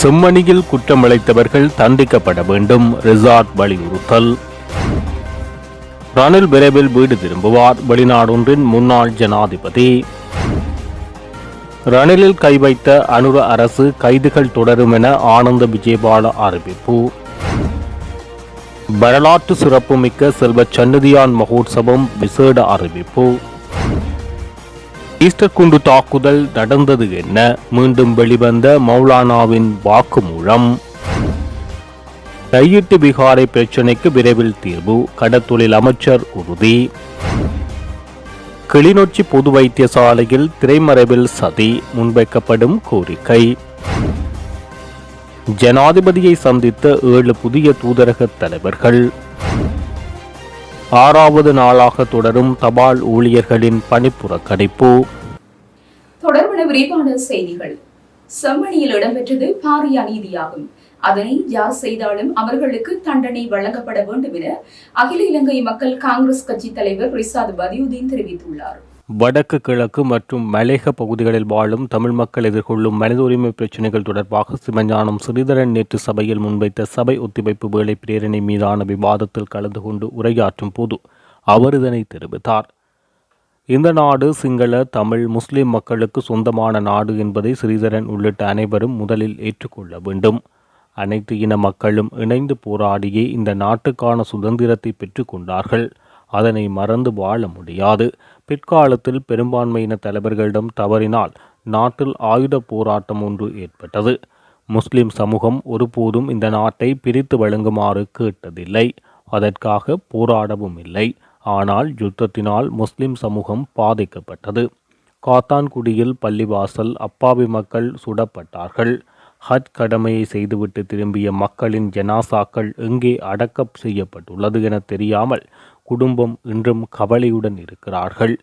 செம்மணியில் குற்றமிழைத்தவர்கள் தண்டிக்கப்பட வேண்டும், ரிசார்ட் வலியுறுத்தல். ரணில் விரைவில் வீடு திரும்புவார், வெளிநாடொன்றின் முன்னாள் ஜனாதிபதி. ரணிலில் கை வைத்த அனுர அரசு, கைதுகள் தொடரும் என ஆனந்த விஜயபால அறிவிப்பு. வரலாற்று சிறப்புமிக்க செல்வ சன்னதியான் மகோத்சவம் விசேட அறிவிப்பு. ஈஸ்டர் குண்டு தாக்குதல் நடந்தது என்ன, மீண்டும் வெளிவந்த மௌலானாவின் வாக்குமூலம். கையிட்டு விகாரை பிரச்சினைக்கு விரைவில் தீர்வு, கடத்தொழில் அமைச்சர் உறுதி. கிளிநொச்சி பொது வைத்தியசாலையில் திரைமறைவில் சதி, முன்வைக்கப்படும் கோரிக்கை. ஜனாதிபதியை சந்தித்த 7 புதிய தூதரக தலைவர்கள். 6வது நாளாக தொடரும் தபால் ஊழியர்களின் பணிப்புறக்கணிப்பு. தொடர்பான விரிவான செய்திகள். செம்மணியில் இடம்பெற்றது பாரிய அநீதியாகும். அதனை யார் செய்தாலும் அவர்களுக்கு தண்டனை வழங்கப்பட வேண்டும் என அகில இலங்கை மக்கள் காங்கிரஸ் கட்சி தலைவர் ரிசாத் பதியுதீன் தெரிவித்துள்ளார். வடக்கு, கிழக்கு மற்றும் மலையக பகுதிகளில் வாழும் தமிழ் மக்கள் எதிர்கொள்ளும் மனித உரிமை பிரச்சினைகள் தொடர்பாக சிவஞானம் ஸ்ரீதரன் நேற்று சபையில் முன்வைத்த சபை ஒத்திவைப்பு வேலை பிரேரணை மீதான விவாதத்தில் கலந்து கொண்டு உரையாற்றும் போது அவர் இதனை தெரிவித்தார். இந்த நாடு சிங்கள, தமிழ், முஸ்லிம் மக்களுக்கு சொந்தமான நாடு என்பதை ஸ்ரீதரன் உள்ளிட்ட அனைவரும் முதலில் ஏற்றுக்கொள்ள வேண்டும். அனைத்து இன மக்களும் இணைந்து போராடியே இந்த நாட்டுக்கான சுதந்திரத்தை பெற்றுக் கொண்டார்கள். அதனை மறந்து வாழ முடியாது. பிற்காலத்தில் பெரும்பான்மையின தலைவர்களிடம் தவறினால் நாட்டில் ஆயுத போராட்டம் ஒன்று ஏற்பட்டது. முஸ்லிம் சமூகம் ஒருபோதும் இந்த நாட்டை பிரித்து வழங்குமாறு கேட்டதில்லை, அதற்காக போராடவும் இல்லை. ஆனால் யுத்தத்தினால் முஸ்லிம் சமூகம் பாதிக்கப்பட்டது. காத்தான்குடியில் பள்ளிவாசல், அப்பாவி மக்கள் சுடப்பட்டார்கள். ஹஜ் கடமையை செய்துவிட்டு திரும்பிய மக்களின் ஜனாசாக்கள் எங்கே அடக்கம் செய்யப்பட்டுள்ளது என தெரியாமல் குடும்பம் இன்றும் கவலையுடன் இருக்கிறார்கள்.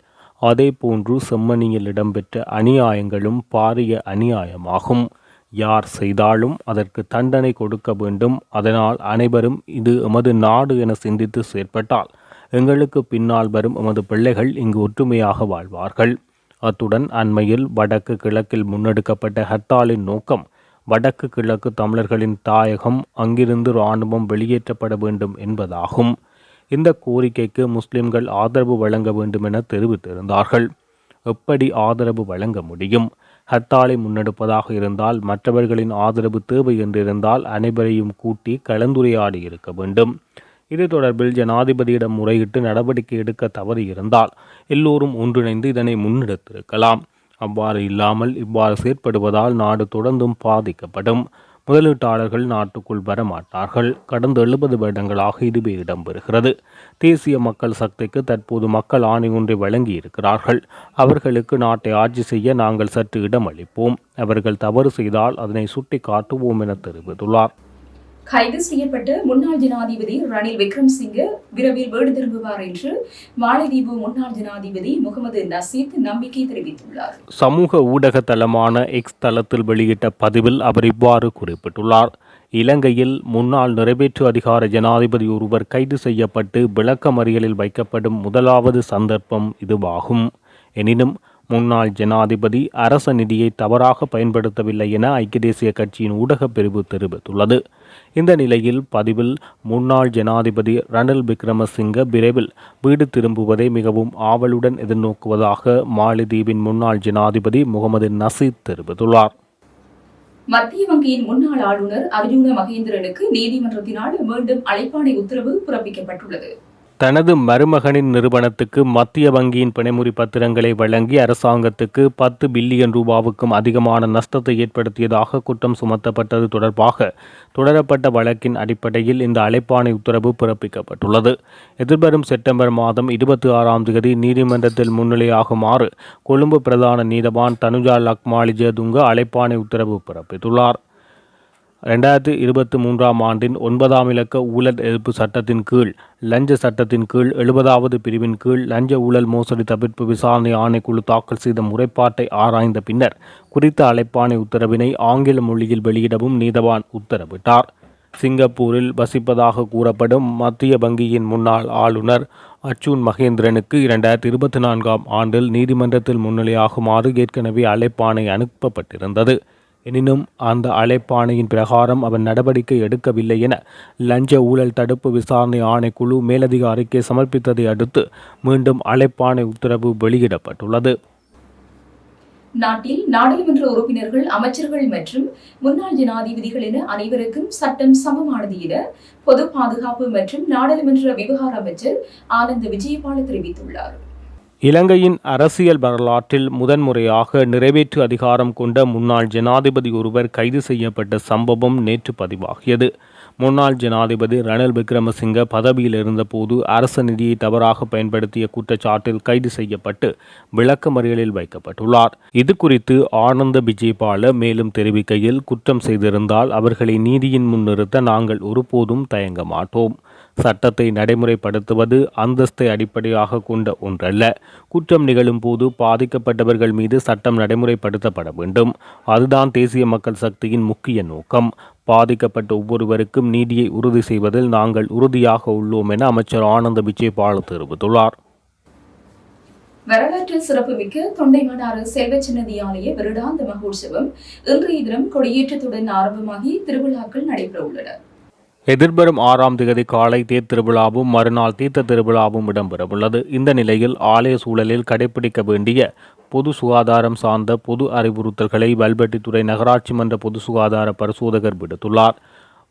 அதே போன்று செம்மணியில் இடம்பெற்ற அநியாயங்களும் பாரிய அநியாயமாகும். யார் செய்தாலும் அதற்கு தண்டனை கொடுக்க வேண்டும். அதனால் அனைவரும் இது எமது நாடு என சிந்தித்து செயற்பட்டால் எங்களுக்கு பின்னால் வரும் எமது பிள்ளைகள் இங்கு ஒற்றுமையாக வாழ்வார்கள். அத்துடன் அண்மையில் வடக்கு கிழக்கில் முன்னெடுக்கப்பட்ட ஹர்த்தாலின் நோக்கம் வடக்கு கிழக்கு தமிழர்களின் தாயகம், அங்கிருந்து இராணுவம் வெளியேற்றப்பட வேண்டும் என்பதாகும். இந்த கோரிக்கைக்கு முஸ்லிம்கள் ஆதரவு வழங்க வேண்டும் என தெரிவித்திருந்தார்கள். எப்படி ஆதரவு வழங்க முடியும்? ஹர்த்தாலை முன்னெடுப்பதாக இருந்தால், மற்றவர்களின் ஆதரவு தேவை என்றிருந்தால் அனைவரையும் கூட்டி கலந்துரையாடி இருக்க வேண்டும். இது தொடர்பில் ஜனாதிபதியிடம் முறையிட்டு நடவடிக்கை எடுக்க தவறி இருந்தால் எல்லோரும் ஒன்றிணைந்து இதனை முன்னெடுத்திருக்கலாம். அவ்வாறு இல்லாமல் இவ்வாறு செயற்படுவதால் நாடு தொடர்ந்தும் பாதிக்கப்படும். முதலீட்டாளர்கள் நாட்டுக்குள் வரமாட்டார்கள். கடந்த 70 வருடங்களாக இதுவே இடம்பெறுகிறது. தேசிய மக்கள் சக்திக்கு தற்போது மக்கள் ஆணை ஒன்றை வழங்கி இருக்கிறார்கள். அவர்களுக்கு நாட்டை ஆட்சி செய்ய நாங்கள் சற்று இடமளிப்போம். அவர்கள் தவறு செய்தால் அதனை சுட்டி காட்டுவோம் என தெரிவித்துள்ளார். கைது செய்யப்பட்ட முன்னாள் ஜனாதிபதி ரணில் விக்ரமசிங்கே விரைவில் வீடு திரும்புவார் என்று மாலைதீவு முன்னாள் ஜனாதிபதி முகமது நசீத் நம்பிக்கை தெரிவித்துள்ளார். சமூக ஊடக தளமான எக்ஸ் தளத்தில் வெளியிட்ட பதிவில் அவர் இவ்வாறு குறிப்பிட்டுள்ளார். இலங்கையில் முன்னாள் நிறைவேற்று அதிகார ஜனாதிபதி ஒருவர் கைது செய்யப்பட்டு விளக்கமறியலில் வைக்கப்படும் முதலாவது சந்தர்ப்பம் இதுவாகும். எனினும் முன்னாள் ஜனாதிபதி அரச நிதியை தவறாக பயன்படுத்தவில்லை என ஐக்கிய தேசிய கட்சியின் ஊடகப் பிரிவு தெரிவித்துள்ளது. இந்த நிலையில் பதிவில் முன்னாள் ஜனாதிபதி ரணில் விக்ரமசிங்கே விரைவில் வீடு திரும்புவதை மிகவும் ஆவலுடன் எதிர்நோக்குவதாக மாலைதீவின் முன்னாள் ஜனாதிபதி முகமது நசீத் தெரிவித்துள்ளார். மத்திய வங்கியின் முன்னாள் ஆளுநர் அர்ஜுன மகேந்திரனுக்கு நீதிமன்றத்தினால் மீண்டும் அழைப்பாணை உத்தரவு பிறப்பிக்கப்பட்டுள்ளது. தனது மருமகனின் நிறுவனத்துக்கு மத்திய வங்கியின் பிணைமுறி பத்திரங்களை வழங்கி அரசாங்கத்துக்கு 10 பில்லியன் ரூபாவுக்கும் அதிகமான நஷ்டத்தை ஏற்படுத்தியதாக குற்றம் சுமத்தப்பட்டது தொடர்பாக தொடரப்பட்ட வழக்கின் அடிப்படையில் இந்த அழைப்பாணை உத்தரவு பிறப்பிக்கப்பட்டுள்ளது. எதிர்வரும் செப்டம்பர் மாதம் 26ஆம் தேதி நீதிமன்றத்தில் முன்னிலையாகுமாறு கொழும்பு பிரதான நீதவான் தனுஜா லக்மாலிஜதுங்க அழைப்பாணை உத்தரவு பிறப்பித்துள்ளார். 2023ஆம் ஆண்டின் 9ஆம் இலக்க ஊழல் எதிர்ப்பு சட்டத்தின் கீழ், லஞ்ச சட்டத்தின் கீழ் 70வது பிரிவின் கீழ் லஞ்ச ஊழல் மோசடி தவிர்ப்பு விசாரணை ஆணைக்குழு தாக்கல் செய்த முறைப்பாட்டை ஆராய்ந்த பின்னர் குறித்த அழைப்பாணை உத்தரவினை ஆங்கில மொழியில் வெளியிடவும் நீதவான் உத்தரவிட்டார். சிங்கப்பூரில் வசிப்பதாக கூறப்படும் மத்திய வங்கியின் முன்னாள் ஆளுநர் அர்ஜுன் மகேந்திரனுக்கு 2024ஆம் ஆண்டில் நீதிமன்றத்தில் முன்னிலையாகுமாறு ஏற்கனவே அழைப்பாணை அனுப்பப்பட்டிருந்தது. எனினும் அந்த அழைப்பாணையின் பிரகாரம் அவர் நடவடிக்கை எடுக்கவில்லை என லஞ்ச ஊழல் தடுப்பு விசாரணை ஆணைக்குழு மேலதிக அறிக்கை சமர்ப்பித்ததை அடுத்து மீண்டும் அழைப்பாணை உத்தரவு வெளியிடப்பட்டுள்ளது. நாட்டில் நாடாளுமன்ற உறுப்பினர்கள், அமைச்சர்கள் மற்றும் முன்னாள் ஜனாதிபதிகள் என அனைவருக்கும் சட்டம் சமமானது என பொது பாதுகாப்பு மற்றும் நாடாளுமன்ற விவகார அமைச்சர் ஆனந்த விஜயபால தெரிவித்துள்ளார். இலங்கையின் அரசியல் வரலாற்றில் முதன்முறையாக நிறைவேற்று அதிகாரம் கொண்ட முன்னாள் ஜனாதிபதி ஒருவர் கைது செய்யப்பட்ட சம்பவம் நேற்று பதிவாகியது. முன்னாள் ஜனாதிபதி ரணில் விக்ரமசிங்க பதவியில் இருந்தபோது அரச நிதியை தவறாக பயன்படுத்திய குற்றச்சாட்டில் கைது செய்யப்பட்டு விளக்கமறியலில் வைக்கப்பட்டுள்ளார். இது குறித்து ஆனந்த விஜயபால மேலும் தெரிவிக்கையில், குற்றம் செய்திருந்தால் அவர்களை நீதியின் முன் நிறுத்த நாங்கள் ஒருபோதும் தயங்க மாட்டோம். சட்டத்தை நடைமுறைப்படுத்துவது அந்தஸ்தை அடிப்படையாக கொண்ட ஒன்றல்ல. குற்றம் நிகழும் போது பாதிக்கப்பட்டவர்கள் மீது சட்டம் நடைமுறைப்படுத்தப்பட வேண்டும். அதுதான் தேசிய மக்கள் சக்தியின் முக்கிய நோக்கம். பாதிக்கப்பட்ட ஒவ்வொருவருக்கும் நீதியை உறுதி செய்வதில் நாங்கள் உறுதியாக உள்ளோம் என அமைச்சர் ஆனந்த விஜயபால தெரிவித்துள்ளார். வரலாற்று சிறப்புமிக்க தொண்டைமானாறு செல்வ சின்னதி ஆலய வருடாந்த மகோற்சவம் இன்றைய தினம் கொடியேற்றத்துடன் ஆரம்பமாகி திருவிழாக்கள் நடைபெற உள்ளன. எதிர்வரும் 6ஆம் தேதி காலை தேர் திருவிழாவும் மறுநாள் தீர்த்த திருவிழாவும் இடம்பெறவுள்ளது. இந்த நிலையில் ஆலய சூழலில் கடைபிடிக்க வேண்டிய பொது சுகாதாரம் சார்ந்த பொது அறிவுறுத்தல்களை வல்வெட்டித்துறை நகராட்சி மன்ற பொது சுகாதார பரிசோதகர் விடுத்துள்ளார்.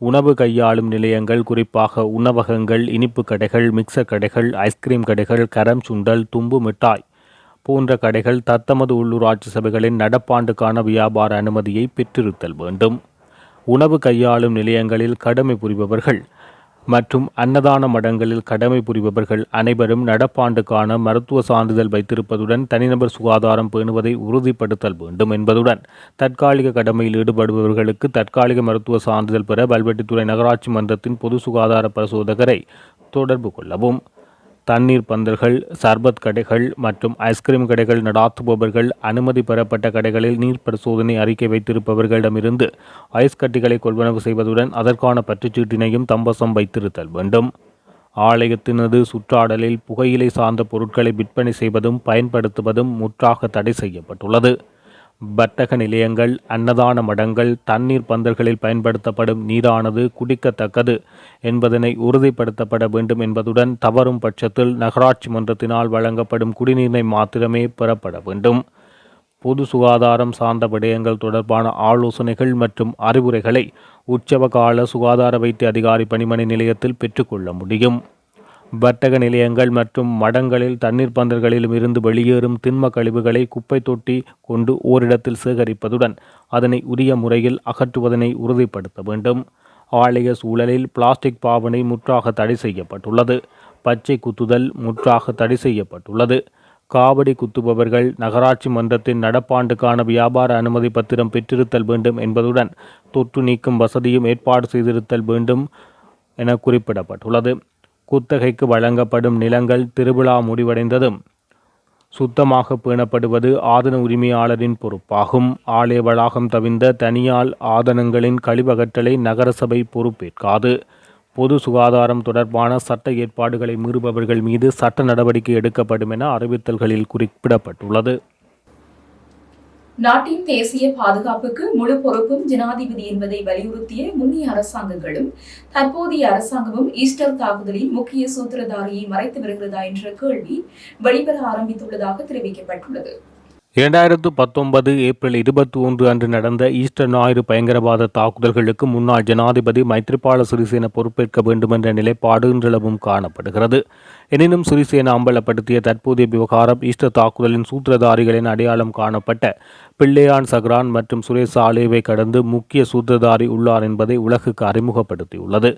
உணவு கையாளும் நிலையங்கள், குறிப்பாக உணவகங்கள், இனிப்பு கடைகள், மிக்சர் கடைகள், ஐஸ்கிரீம் கடைகள், கரம் சுண்டல், தும்பு மிட்டாய் போன்ற கடைகள் தத்தமது உள்ளூராட்சி சபைகளின் நடப்பாண்டுக்கான வியாபார அனுமதியை பெற்றிருத்தல் வேண்டும். உணவு கையாளும் நிலையங்களில் கடமை புரிபவர்கள் மற்றும் அன்னதான மடங்களில் கடமை புரிபவர்கள் அனைவரும் நடப்பாண்டுக்கான மருத்துவ சான்றிதழ் வைத்திருப்பதுடன் தனிநபர் சுகாதாரம் பேணுவதை உறுதிப்படுத்தல் வேண்டும் என்பதுடன் தற்காலிக கடமையில் ஈடுபடுபவர்களுக்கு தற்காலிக மருத்துவ சான்றிதழ் பெற வல்வெட்டித்துறை நகராட்சி மன்றத்தின் பொது சுகாதார பரிசோதகரை தொடர்பு கொள்ளவும். தண்ணீர் பந்தல்கள், சர்பத் கடைகள் மற்றும் ஐஸ்கிரீம் கடைகள் நடாத்துபவர்கள் அனுமதி பெறப்பட்ட கடைகளில் நீர் பரிசோதனை அறிக்கை வைத்திருப்பவர்களிடமிருந்து ஐஸ் கட்டிகளை கொள்வனவு செய்வதுடன் அதற்கான பற்றுச்சீட்டினையும் தம்பசம் வைத்திருத்தல் வேண்டும். ஆலயத்தினது சுற்றாடலில் புகையிலை சார்ந்த பொருட்களை விற்பனை செய்வதும் பயன்படுத்துவதும் முற்றாக தடை செய்யப்பட்டுள்ளது. வர்த்தக நிலையங்கள், அன்னதான மடங்கள், தண்ணீர் பந்தல்களில் பயன்படுத்தப்படும் நீரானது குடிக்கத்தக்கது என்பதனை உறுதிப்படுத்தப்பட வேண்டும் என்பதுடன் தவறும் பட்சத்தில் நகராட்சி மன்றத்தினால் வழங்கப்படும் குடிநீரை மாத்திரமே பெறப்பட வேண்டும். பொது சுகாதாரம் சார்ந்த விடயங்கள் தொடர்பான ஆலோசனைகள் மற்றும் அறிவுரைகளை உற்சவ கால சுகாதார வைத்திய அதிகாரி பணிமனை நிலையத்தில் பெற்றுக்கொள்ள முடியும். வர்த்தக நிலையங்கள் மற்றும் மடங்களில் தண்ணீர் பந்தல்களிலும் இருந்து வெளியேறும் திண்ம கழிவுகளை குப்பை தொட்டி கொண்டு ஓரிடத்தில் சேகரிப்பதுடன் அதனை உரிய முறையில் அகற்றுவதனை உறுதிப்படுத்த வேண்டும். ஆலய சூழலில் பிளாஸ்டிக் பாவனை முற்றாக தடை செய்யப்பட்டுள்ளது. பச்சை குத்துதல் முற்றாக தடை செய்யப்பட்டுள்ளது. காவடி குத்துபவர்கள் நகராட்சி மன்றத்தின் நடப்பாண்டுக்கான வியாபார அனுமதி பத்திரம் பெற்றிருத்தல் வேண்டும் என்பதுடன் தொற்று நீக்கும் வசதியும் ஏற்பாடு செய்திருத்தல் வேண்டும் என குறிப்பிடப்பட்டுள்ளது. குத்தகைக்கு வழங்கப்படும் நிலங்கள் திருவிழா முடிவடைந்ததும் சுத்தமாக பேணப்படுவது ஆதன உரிமையாளரின் பொறுப்பாகும். ஆலய வளாகம் தவிர்ந்த தனியார் ஆதனங்களின் கழிவகற்றலை நகரசபை பொறுப்பேற்காது. பொது சுகாதாரம் தொடர்பான சட்ட ஏற்பாடுகளை மீறுபவர்கள் மீது சட்ட நடவடிக்கை எடுக்கப்படும் என அறிவித்தல்களில் குறிப்பிடப்பட்டுள்ளது. நாட்டின் தேசிய பாதுகாப்புக்கு முழு பொறுப்பும் ஜனாதிபதி என்பதை வலியுறுத்திய முன்னைய அரசாங்கங்களும் தற்போதைய அரசாங்கமும் ஈஸ்டர் தாக்குதலின் முக்கிய சூத்திரதாரியை மறைத்து வருகிறதா என்ற கேள்வி வெளிவர ஆரம்பித்துள்ளதாக தெரிவிக்கப்பட்டுள்ளது. 2019 ஏப்ரல் 21 அன்று நடந்த ஈஸ்டர் ஞாயிறு பயங்கரவாத தாக்குதல்களுக்கு முன்னாள் ஜனாதிபதி மைத்ரிபால சிறிசேன பொறுப்பேற்க வேண்டும் என்ற நிலைப்பாடு இன்றளவும் காணப்படுகிறது. எனினும் சிறிசேன அம்பலப்படுத்திய தற்போதைய விவகாரம் ஈஸ்டர் தாக்குதலின் சூத்திரதாரிகளின் அடையாளம் காணப்பட்ட பிள்ளையான் சஹ்ரான் மற்றும் சுரேஷ் சாலேவை கடந்து முக்கிய சூத்திரதாரி உள்ளார் என்பதை உலகுக்கு அறிமுகப்படுத்தியுள்ளது.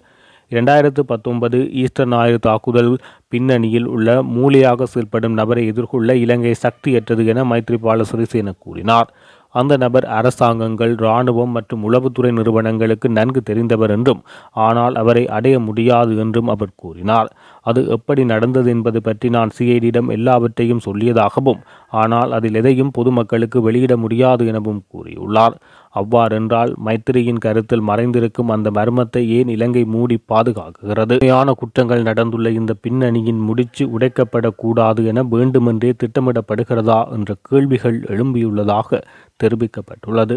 2019 ஈஸ்டர் ஞாயிறு தாக்குதல் பின்னணியில் உள்ள மூளையாக செயல்படும் நபரை எதிர்கொள்ள இலங்கை சக்தியற்றது என மைத்ரிபால சிறிசேன கூறினார். அந்த நபர் அரசாங்கங்கள், இராணுவம் மற்றும் உளவுத்துறை நிறுவனங்களுக்கு நன்கு தெரிந்தவர் என்றும் ஆனால் அவரை அடைய முடியாது என்றும் அவர் கூறினார். அது எப்படி நடந்தது என்பது பற்றி நான் சிஐடியிடம் எல்லாவற்றையும் சொல்லியதாகவும் ஆனால் அதில் எதையும் பொதுமக்களுக்கு வெளியிட முடியாது எனவும் கூறியுள்ளார். அவ்வாறென்றால் மைத்திரியின் கருத்தில் மறைந்திருக்கும் அந்த மர்மத்தை ஏன் இலங்கை மூடி பாதுகாக்கிறது? உண்மையான குற்றங்கள் நடந்துள்ள இந்த பின்னணியின் முடிச்சு உடைக்கப்படக்கூடாது என வேண்டுமென்றே திட்டமிடப்படுகிறதா என்ற கேள்விகள் எழும்பியுள்ளதாக தெரிவிக்கப்பட்டுள்ளது.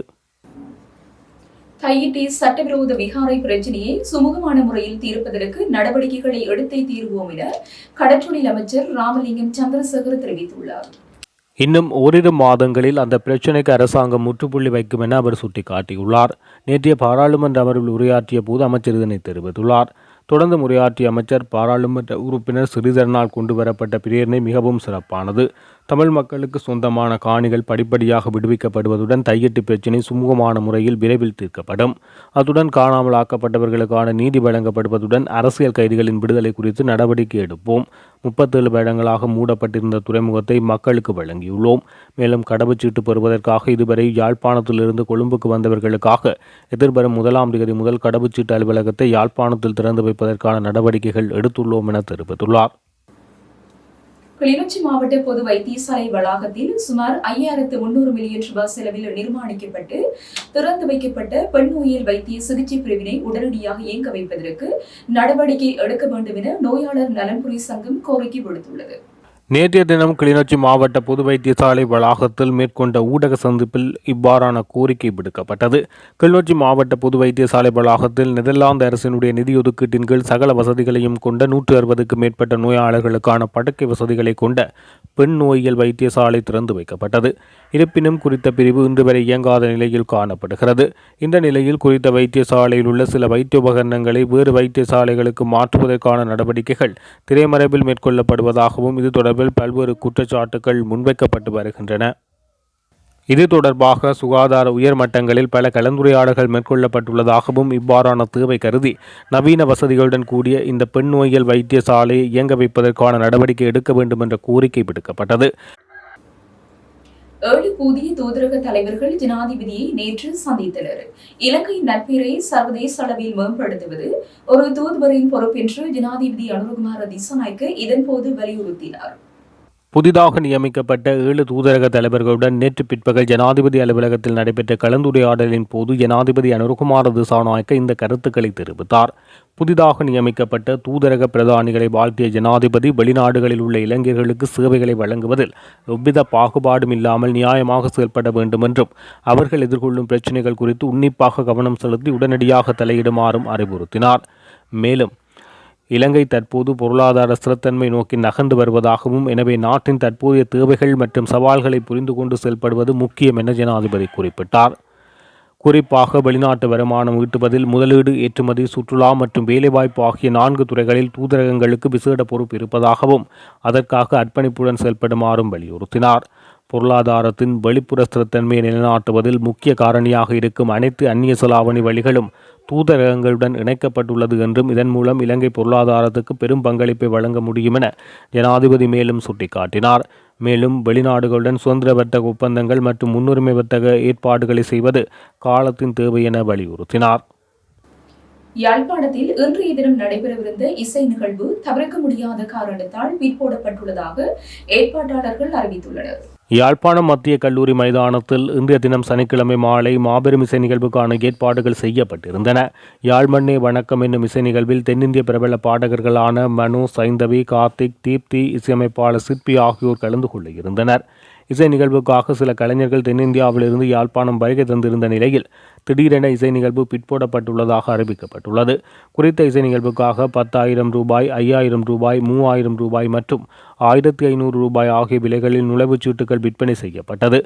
தையிட்டி சட்டவிரோத விகாரை பிரச்சினையை சுமூகமான முறையில் தீர்ப்பதற்கு நடவடிக்கைகளை எடுத்தே தீர்வோம் என கடற்றொழில் அமைச்சர் ராமலிங்கம் சந்திரசேகர் தெரிவித்துள்ளார். இன்னும் ஓரிரு மாதங்களில் அந்த பிரச்சினைக்கு அரசாங்கம் முற்றுப்புள்ளி வைக்கும் என அவர் சுட்டிக்காட்டியுள்ளார். நேற்றைய பாராளுமன்ற அமர்வில் உரையாற்றிய போது அமைச்சர் இதனை தெரிவித்துள்ளார். தொடர்ந்து உரையாற்றிய அமைச்சர், பாராளுமன்ற உறுப்பினர் ஸ்ரீதரனால் கொண்டுவரப்பட்ட பிரேரணை மிகவும் சிறப்பானது. தமிழ் மக்களுக்கு சொந்தமான காணிகள் படிப்படியாக விடுவிக்கப்படுவதுடன் தையிட்டு பிரச்சினை சுமூகமான முறையில் விரைவில் தீர்க்கப்படும். அத்துடன் காணாமல் ஆக்கப்பட்டவர்களுக்கான நீதி வழங்கப்படுவதுடன் அரசியல் கைதிகளின் விடுதலை குறித்து நடவடிக்கை எடுப்போம். 37 வருடங்களாக மூடப்பட்டிருந்த துறைமுகத்தை மக்களுக்கு வழங்கியுள்ளோம். மேலும் கடவுச்சீட்டு பெறுவதற்காக இதுவரை யாழ்ப்பாணத்திலிருந்து கொழும்புக்கு வந்தவர்களுக்காக எதிர்வரும் 1ஆம் தேதி முதல் கடவுச்சீட்டு அலுவலகத்தை யாழ்ப்பாணத்தில் திறந்து வைப்பதற்கான நடவடிக்கைகள் எடுத்துள்ளோம் என தெரிவித்துள்ளார். கிளிநொச்சி மாவட்ட பொது வைத்தியசாலை வளாகத்தில் சுமார் 5300 மில்லியன் ரூபாய் செலவில் நிர்மாணிக்கப்பட்டு திறந்து வைக்கப்பட்ட பெண் நோயியல் வைத்திய சிகிச்சை பிரிவினை உடனடியாக இயங்க வைப்பதற்கு நடவடிக்கை எடுக்க வேண்டும் என நோயாளர் நலன்புரி சங்கம் கோரிக்கை விடுத்துள்ளது. நேற்றைய தினம் கிளிநொச்சி மாவட்ட பொது வைத்தியசாலை வளாகத்தில் மேற்கொண்ட ஊடக சந்திப்பில் இவ்வாறான கோரிக்கை விடுக்கப்பட்டது. கிளிநொச்சி மாவட்ட பொது வைத்தியசாலை வளாகத்தில் நெதர்லாந்து அரசினுடைய நிதி ஒதுக்கீட்டின் கீழ் சகல வசதிகளையும் கொண்ட 160க்கும் மேற்பட்ட நோயாளர்களுக்கான படுக்கை வசதிகளை கொண்ட பெண் நோயியல் வைத்தியசாலை திறந்து வைக்கப்பட்டது. இருப்பினும் குறித்த பிரிவு இன்று வரை இயங்காத நிலையில் காணப்படுகிறது. இந்த நிலையில் குறித்த வைத்தியசாலையில் உள்ள சில வைத்திய உபகரணங்களை வேறு வைத்தியசாலைகளுக்கு மாற்றுவதற்கான நடவடிக்கைகள் திரைமறைவில் மேற்கொள்ளப்படுவதாகவும் இது தொடர்பில் பல்வேறு குற்றச்சாட்டுகள் முன்வைக்கப்பட்டு வருகின்றன. இது தொடர்பாக சுகாதார உயர்மட்டங்களில் பல கலந்துரையாடல்கள் மேற்கொள்ளப்பட்டுள்ளதாகவும் இவ்வாறான தேவை கருதி நவீன வசதிகளுடன் கூடிய இந்த பெண் நோயியல் வைத்தியசாலையை இயங்க வைப்பதற்கான நடவடிக்கை எடுக்க வேண்டும் என்ற கோரிக்கை விடுக்கப்பட்டது. 7 புதிய தூதரக தலைவர்கள் ஜனாதிபதியை நேற்று சந்தித்தனர். இலங்கையின் நட்பெயரை சர்வதேச அளவில் மேம்படுத்துவது ஒரு தூதுவரின் பொறுப்பென்று ஜனாதிபதி அனுரகுமார திசாநாயக்க இதன்போது வலியுறுத்தினார். புதிதாக நியமிக்கப்பட்ட 7 தூதரக தலைவர்களுடன் நேற்று பிற்பகல் ஜனாதிபதி அலுவலகத்தில் நடைபெற்ற கலந்துரையாடலின் போது ஜனாதிபதி அனுரகுமார திசாநாயக்க இந்த கருத்துக்களை தெரிவித்தார். புதிதாக நியமிக்கப்பட்ட தூதரக பிரதானிகளை வாழ்த்திய ஜனாதிபதி வெளிநாடுகளில் உள்ள இளைஞர்களுக்கு சேவைகளை வழங்குவதில் எவ்வித பாகுபாடும் இல்லாமல் நியாயமாக செயல்பட வேண்டும் என்றும் அவர்கள் எதிர்கொள்ளும் பிரச்சினைகள் குறித்து உன்னிப்பாக கவனம் செலுத்தி உடனடியாக தலையிடுமாறும் அறிவுறுத்தினார். மேலும் இலங்கை தற்போது பொருளாதார ஸ்திரத்தன்மை நோக்கி நகர்ந்து வருவதாகவும் எனவே நாட்டின் தற்போதைய தேவைகள் மற்றும் சவால்களை புரிந்து கொண்டு செயல்படுவது முக்கியம் என ஜனாதிபதி குறிப்பிட்டார். குறிப்பாக வெளிநாட்டு வருமானம் ஈட்டுவதில் முதலீடு, ஏற்றுமதி, சுற்றுலா மற்றும் வேலைவாய்ப்பு ஆகிய 4 துறைகளில் தூதரகங்களுக்கு விசேட பொறுப்பு இருப்பதாகவும் அதற்காக அர்ப்பணிப்புடன் செயல்படுமாறும் வலியுறுத்தினார். பொருளாதாரத்தின் வெளிப்புற ஸ்திரத்தன்மையை நிலைநாட்டுவதில் முக்கிய காரணியாக இருக்கும் அனைத்து அந்நிய செலாவணி வழிகளும் தூதரகங்களுடன் இணைக்கப்பட்டுள்ளது என்றும் இதன் மூலம் இலங்கை பொருளாதாரத்துக்கு பெரும் பங்களிப்பை வழங்க முடியும் என ஜனாதிபதி மேலும் சுட்டிக்காட்டினார். மேலும் வெளிநாடுகளுடன் சுதந்திர வர்த்தக ஒப்பந்தங்கள் மற்றும் முன்னுரிமை வர்த்தக ஏற்பாடுகளை செய்வது காலத்தின் தேவை என வலியுறுத்தினார். யாழ்ப்பாணத்தில் இன்றைய தினம் நடைபெறவிருந்த இசை நிகழ்வு தவிர்க்க முடியாத காரணத்தால் பிற்போடப்பட்டுள்ளதாக ஏற்பாட்டாளர்கள் அறிவித்துள்ளனர். யாழ்ப்பாணம் மத்திய கல்லூரி மைதானத்தில் இன்றைய தினம் சனிக்கிழமை மாலை மாபெரும் இசை நிகழ்வுக்கான ஏற்பாடுகள் செய்யப்பட்டிருந்தன. யாழ்மண்ணே வணக்கம் என்னும் இசை நிகழ்வில் தென்னிந்திய பிரபல பாடகர்களான மனு, சைந்தவி, கார்த்திக், தீப்தி, இசையமைப்பாளர் சிற்பி ஆகியோர் கலந்து கொள்ள இருந்தனர். இசை நிகழ்வுக்காக சில கலைஞர்கள் தென்னிந்தியாவிலிருந்து யாழ்ப்பாணம் வருகை தந்திருந்த நிலையில் திடீரென இசை நிகழ்வு பிற்போடப்பட்டுள்ளதாக அறிவிக்கப்பட்டுள்ளது. குறித்த இசை நிகழ்வுக்காக 10,000 ரூபாய், 5,000 ரூபாய், 3,000 ரூபாய் மற்றும் 1,500 ரூபாய் ஆகிய விலைகளில் நுழைவுச்சீட்டுகள் விற்பனை செய்யப்பட்டது.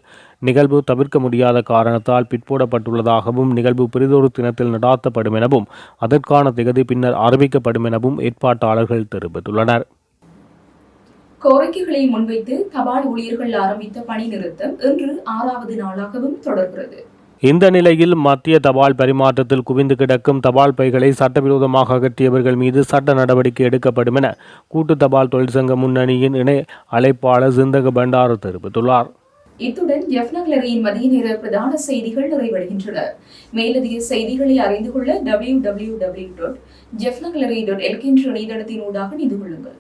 நிகழ்வு தவிர்க்க முடியாத காரணத்தால் பிற்போடப்பட்டுள்ளதாகவும் நிகழ்வு பிறிதொரு தினத்தில் நடாத்தப்படும் எனவும் அதற்கான திகதி பின்னர் அறிவிக்கப்படும் எனவும் ஏற்பாட்டாளர்கள் தெரிவித்துள்ளனர். கோரிக்கைகளை முன்வைத்து தபால் ஊழியர்கள் ஆரம்பித்த பணி நிறுத்தம் இன்று 6வது நாளாகவும் தொடர்கிறது. இந்த நிலையில் மத்திய தபால் பரிமாற்றத்தில் குவிந்து கிடக்கும் தபால் பைகளை சட்டவிரோதமாக அகற்றியவர்கள் மீது சட்ட நடவடிக்கை எடுக்கப்படும் என கூட்டு தபால் தொழிற்சங்க முன்னணியின் இணை அழைப்பாளர் ஜிந்தக பண்டார தெரிவித்துள்ளார். இத்துடன் ஜெஃப்னக்லரியின் மதிய நேர பிரதான செய்திகள் நிறைவடைகின்றன. மேலதிக செய்திகளை அறிந்து கொள்ள www.jeffnaglary.lk என்ற இணையதளத்தின் ஊடாக இணைந்து கொள்ளுங்கள்.